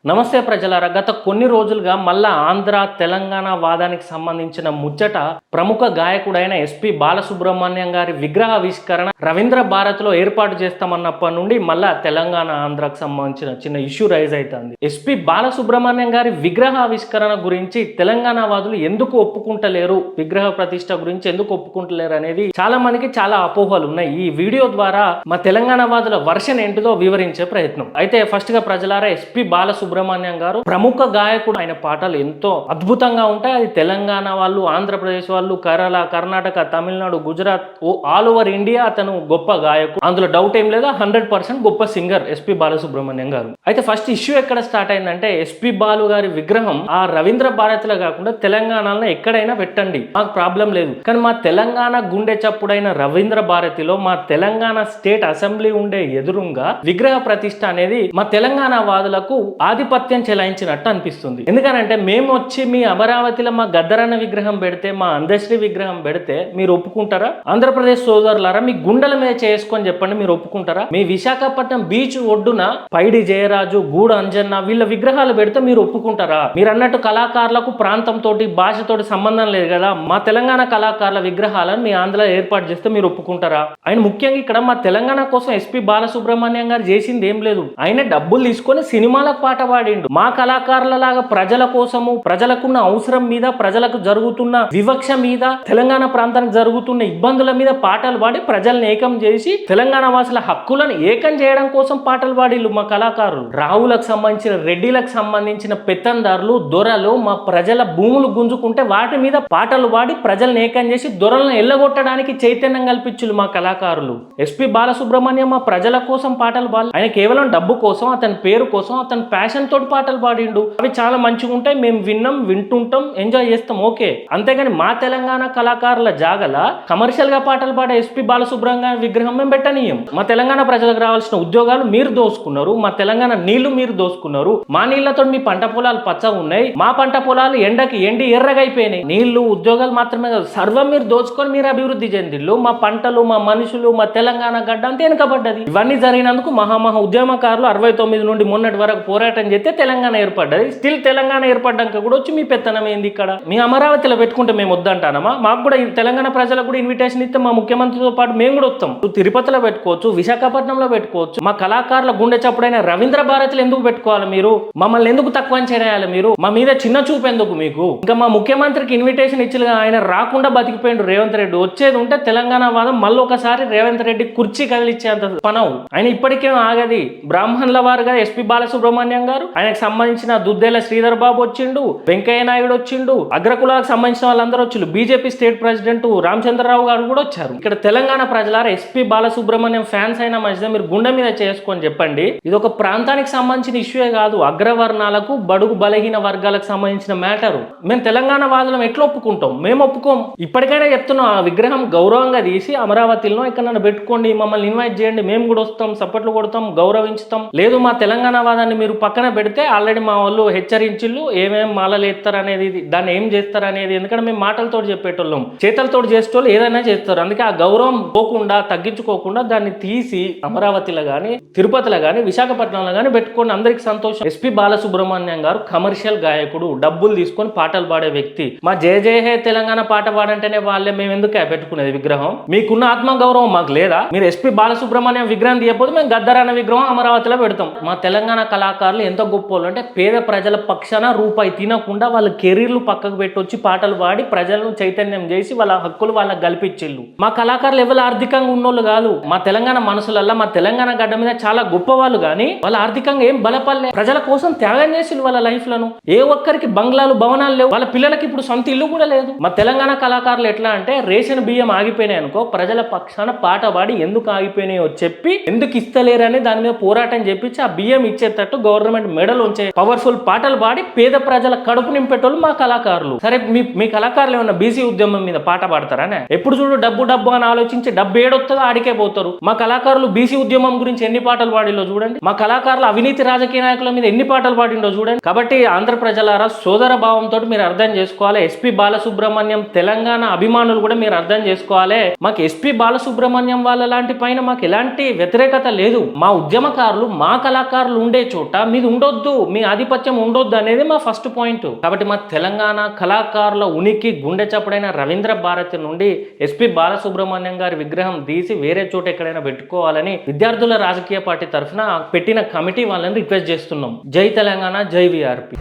నమస్తే ప్రజలారా, గత కొన్ని రోజులుగా మళ్ళా ఆంధ్ర తెలంగాణ వాదానికి సంబంధించిన ముచ్చట ప్రముఖ గాయకుడైన ఎస్పి బాలసుబ్రహ్మణ్యం గారి విగ్రహావిష్కరణ రవీంద్ర భారత్లో ఏర్పాటు చేస్తామన్నప్పటి నుండి మళ్ళా తెలంగాణ ఆంధ్రాకు సంబంధించిన చిన్న ఇష్యూ రైజ్ అవుతుంది. ఎస్పి బాలసుబ్రహ్మణ్యం గారి విగ్రహావిష్కరణ గురించి తెలంగాణ వాదులు ఎందుకు ఒప్పుకుంటలేరు, విగ్రహ ప్రతిష్ట గురించి ఎందుకు ఒప్పుకుంటలేరు అనేది చాలా మందికి చాలా అపోహలు ఉన్నాయి. ఈ వీడియో ద్వారా మా తెలంగాణ వాదుల వర్షన్ ఏంటిదో వివరించే ప్రయత్నం. అయితే ఫస్ట్ గా ప్రజలారా, ఎస్పి బాలసుబ్రహ్మణ్యం గారు ప్రముఖ గాయకుడు. ఆయన పాటలు ఎంతో అద్భుతంగా ఉంటాయి. అది తెలంగాణ వాళ్ళు, ఆంధ్రప్రదేశ్ వాళ్ళు, Kerala, Karnataka, Tamil Nadu, Gujarat, all over India అతను గొప్ప గాయకుడు, అందులో డౌట్ ఏం లేదా. 100% గొప్ప సింగర్ ఎస్పి బాలసుబ్రహ్మణ్యం గారు. అయితే ఫస్ట్ ఇష్యూ ఎక్కడ స్టార్ట్ అయిందంటే, ఎస్పి బాలు గారి విగ్రహం ఆ రవీంద్ర భారతిలో కాకుండా తెలంగాణలో ఎక్కడైనా పెట్టండి, మాకు ప్రాబ్లం లేదు. కానీ మా తెలంగాణ గుండె చప్పుడైన రవీంద్ర భారతిలో మా తెలంగాణ స్టేట్ అసెంబ్లీ ఉండే ఎదురుగా విగ్రహ ప్రతిష్ట అనేది మా తెలంగాణ వాదులకు ఆధిపత్యం చెలాయించినట్టు అనిపిస్తుంది. ఎందుకనంటే మేము వచ్చి మీ అమరావతిలో మా గద్దరన్న విగ్రహం పెడితే, మా అందశ్రీ విగ్రహం పెడితే మీరు ఒప్పుకుంటారా? ఆంధ్రప్రదేశ్ సోదరులారా, మీ గుండెల మీద చేసుకొని చెప్పండి, మీరు ఒప్పుకుంటారా? మీ విశాఖపట్నం బీచ్ ఒడ్డున పైడి జయరాజు, గూడ అంజన్న వీళ్ళ విగ్రహాలు పెడితే మీరు ఒప్పుకుంటారా? మీరు అన్నట్టు కళాకారులకు ప్రాంతంతో భాషతోటి సంబంధం లేదు కదా. మా తెలంగాణ కళాకారుల విగ్రహాలను మీ ఆంధ్రలో ఏర్పాటు చేస్తే మీరు ఒప్పుకుంటారా? ఆయన ముఖ్యంగా ఇక్కడ మా తెలంగాణ కోసం ఎస్పి బాలసుబ్రహ్మణ్యం గారు చేసింది ఏం లేదు. ఆయన డబ్బులు తీసుకొని సినిమాలకు పాట పాడిండు. మా కళాకారుల లాగా ప్రజల కోసము, ప్రజలకున్న అవసరం మీద, ప్రజలకు జరుగుతున్న వివక్ష మీద, తెలంగాణ ప్రాంతానికి జరుగుతున్న ఇబ్బందుల మీద పాటలు పాడి ప్రజల్ని ఏకం చేసి తెలంగాణ వాసుల హక్కులను ఏకం చేయడం కోసం పాటలు పాడిళ్ళు మా కళాకారులు. రావులకు సంబంధించిన, రెడ్డిలకు సంబంధించిన పెత్తందారులు, దొరలు మా ప్రజల భూములు గుంజుకుంటే వాటి మీద పాటలు పాడి ప్రజల్ని ఏకం చేసి దొరలను ఎల్లగొట్టడానికి చైతన్యం కల్పించులు మా కళాకారులు. ఎస్పి బాలసుబ్రహ్మణ్యం మా ప్రజల కోసం పాటలు పాడి, ఆయన కేవలం డబ్బు కోసం, అతని పేరు కోసం, అతని ప్యాషన్ తోటి పాటలు పాడిండు. అవి చాలా మంచిగా ఉంటాయి, మేము విన్నాం, వింటుంటాం, ఎంజాయ్ చేస్తాం, ఓకే. అంతేగాని మా తెలంగాణ కళాకారుల జాగల కమర్షియల్ గా పాటలు పాడే ఎస్పి బాలసుబ్రహ్మణ్యం విగ్రహం మేము పెట్టనీయం. మా తెలంగాణ ప్రజలకు రావాల్సిన ఉద్యోగాలు మీరు దోసుకున్నారు, మా తెలంగాణ నీళ్లు మీరు దోసుకున్నారు. మా నీళ్లతో మీ పంట పొలాలు పచ్చగా ఉన్నాయి, మా పంట పొలాలు ఎండకి ఎండి ఎర్రగా అయిపోయినాయి. నీళ్లు, ఉద్యోగాలు మాత్రమే కాదు, సర్వం మీరు దోచుకొని మీరు అభివృద్ధి చెందిళ్ళు. మా పంటలు, మా మనుషులు, మా తెలంగాణ గడ్డ అంతా వెనుకబడ్డది. ఇవన్నీ జరిగినందుకు మహా ఉద్యమకారులు 69 నుండి మొన్నటి వరకు పోరాటం చేస్తే తెలంగాణ ఏర్పడ్డది. స్టిల్ తెలంగాణ ఏర్పడ్డాక కూడా వచ్చి మీ పెత్తనం ఏంది ఇక్కడ? మీ అమరావతిలో పెట్టుకుంటే మేము వద్దంటానమా? మాకు కూడా తెలంగాణ ప్రజలకు కూడా ఇన్విటేషన్ ఇస్తే మా ముఖ్యమంత్రితో పాటు మేము కూడా వస్తాం. తిరుపతిలో పెట్టుకోవచ్చు, విశాఖపట్నంలో పెట్టుకోవచ్చు. మా కళాకారుల గుండె చప్పుడైన రవీంద్ర భారతిలో ఎందుకు పెట్టుకోవాలి? మీరు మమ్మల్ని ఎందుకు తక్కువ చేయాలి? మీరు మా మీద చిన్న చూపు ఎందుకు మీకు? ఇంకా మా ముఖ్యమంత్రికి ఇన్విటేషన్ ఇచ్చి ఆయన రాకుండా బతికిపోయిండు రేవంత్ రెడ్డి. వచ్చేది ఉంటే తెలంగాణ వాదం మళ్ళీ ఒకసారి రేవంత్ రెడ్డి కుర్చీ కదిలిచ్చేంత పనవు. ఆయన ఇప్పటికేం ఆగది. బ్రాహ్మణుల వారుగా ఎస్పి బాలసుబ్రహ్మణ్యం గారు, ఆయనకు సంబంధించిన దుద్దేల శ్రీధర్ బాబు వచ్చిండు, వెంకయ్య నాయుడు వచ్చిండు, అగ్రకులాలకు సంబంధించిన వాళ్ళందరూ వచ్చిండు, బీజేపీ స్టేట్ ప్రెసిడెంట్ రామచంద్రరావు గారు కూడా వచ్చారు. ఇక్కడ తెలంగాణ ప్రజలారా, ఎస్పి బాలసుబ్రహ్మణ్యం ఫ్యాన్స్ అయినా మంచిదే, మీరు గుండె మీద చేసుకొని చెప్పండి. ఇది ఒక ప్రాంతానికి సంబంధించిన ఇష్యూయే కాదు, అగ్రవర్ణాలకు, బడుగు బలహీన వర్గాలకు సంబంధించిన మ్యాటరు. మేము తెలంగాణ వాదులం ఎట్లా ఒప్పుకుంటాం? మేము ఒప్పుకోం. ఇప్పటికైనా చెప్తున్నాం, ఆ విగ్రహం గౌరవంగా తీసి అమరావతిలో ఎక్కడైనా పెట్టుకోండి, మమ్మల్ని ఇన్వైట్ చేయండి, మేము కూడా వస్తాం, సపోర్ట్లు కొడతాం, గౌరవించుతాం. లేదు మా తెలంగాణ వాదాన్ని మీరు పక్కన పెడితే ఆల్రెడీ మా వాళ్ళు హెచ్చరించిళ్ళు, ఏమేమి మాలలు ఎత్తారు అనేది, దాన్ని ఏం చేస్తారు అనేది. ఎందుకంటే మేము మాటలతో చెప్పేటోళ్ళం, చేతలతో చేసేటోళ్ళు ఏదైనా చేస్తారు. అందుకే ఆ గౌరవం పోకుండా, తగ్గించుకోకుండా దాన్ని తీసి అమరావతిలో కానీ, తిరుపతిలో కానీ, విశాఖపట్నంలో కానీ పెట్టుకోండి, అందరికి సంతోషం. ఎస్పి బాలసుబ్రహ్మణ్యం గారు కమర్షియల్ గాయకుడు, డబ్బులు తీసుకొని పాటలు పాడే వ్యక్తి. మా జయ జయ హే తెలంగాణ పాట పాడంటేనే వాళ్ళే మేము ఎందుకు పెట్టుకునేది విగ్రహం? మీకున్న ఆత్మగౌరవం మాకు లేదా? మీరు ఎస్పి బాలసుబ్రహ్మణ్యం విగ్రహం తీయకపోతే మేము గద్దరన్న విగ్రహం అమరావతిలో పెడతాం. మా తెలంగాణ కళాకారులు ఎంత గొప్ప అంటే, పేద ప్రజల పక్షాన రూపాయి తినకుండా వాళ్ళ కెరీర్లు పక్కకు పెట్టొచ్చి పాటలు పాడి ప్రజలను చైతన్యం చేసి వాళ్ళ హక్కులు వాళ్ళకి కల్పించిళ్ళు. మా కళాకారులు ఎవరు ఆర్థికంగా ఉన్నోళ్ళు కాదు. మా తెలంగాణ మనసులల్లా, మా తెలంగాణ గడ్డ మీద చాలా గొప్ప వాళ్ళు, కానీ వాళ్ళు ఆర్థికంగా ఏం బలపడలే. ప్రజల కోసం త్యాగం చేసి వాళ్ళ లైఫ్ లను. ఏ ఒక్కరికి బంగ్లాలు, భవనాలు లేవు, వాళ్ళ పిల్లలకి ఇప్పుడు సొంత ఇల్లు కూడా లేదు. మా తెలంగాణ కళాకారులు ఎట్లా అంటే, రేషన్ బియ్యం ఆగిపోయినాయి అనుకో, ప్రజల పక్షాన పాట పాడి ఎందుకు ఆగిపోయినాయో చెప్పి, ఎందుకు ఇస్తలేరని దాని మీద పోరాటం చేపించి ఆ బియ్యం ఇచ్చేటట్టు గవర్నమెంట్ మెడల్ ఉంచే పవర్ఫుల్ పాటలు పాడి పేద ప్రజల కడుపు నింపేటోళ్ళు మా కళాకారులు. సరే, మీ కళాకారులు ఏమన్నా బీసీ ఉద్యమం మీద పాట పాడతారా? ఎప్పుడు చూడు డబ్బు డబ్బు అని ఆలోచించి డబ్బు ఏడొస్తుందో ఆడికే పోతారు. మా కళాకారులు బీసీ ఉద్యమం గురించి ఎన్ని పాటలు పాడిలో చూడండి. మా కళాకారులు అవినీతి రాజకీయ నాయకుల మీద ఎన్ని పాటలు పాడిండో చూడండి. కాబట్టి ఆంధ్ర ప్రజలారా, సోదర భావంతో మీరు అర్థం చేసుకోవాలి. ఎస్పి బాలసుబ్రహ్మణ్యం తెలంగాణ అభిమానులు కూడా మీరు అర్థం చేసుకోవాలి. మాకు ఎస్పి బాలసుబ్రహ్మణ్యం వాళ్ళ లాంటి పైన మాకు ఎలాంటి వ్యతిరేకత లేదు. మా ఉద్యమకారులు, మా కళాకారులు ఉండే చోట మీది ఉండొద్దు, మీ ఆధిపత్యం ఉండొద్దు అనేది మా ఫస్ట్ పాయింట్. కాబట్టి మా తెలంగాణ కళాకారుల ఉనికి గుండె చప్పుడైన రవీంద్ర భారతి నుండి ఎస్పి బాలసుబ్రహ్మణ్యం గారి విగ్రహం తీసి వేరే చోట ఎక్కడైనా పెట్టుకోవాలని విద్యార్థుల రాజకీయ పార్టీ తరఫున పెట్టిన కమిటీ వాళ్ళని రిక్వెస్ట్ చేస్తున్నాం. జై తెలంగాణ, జై విఆర్పి.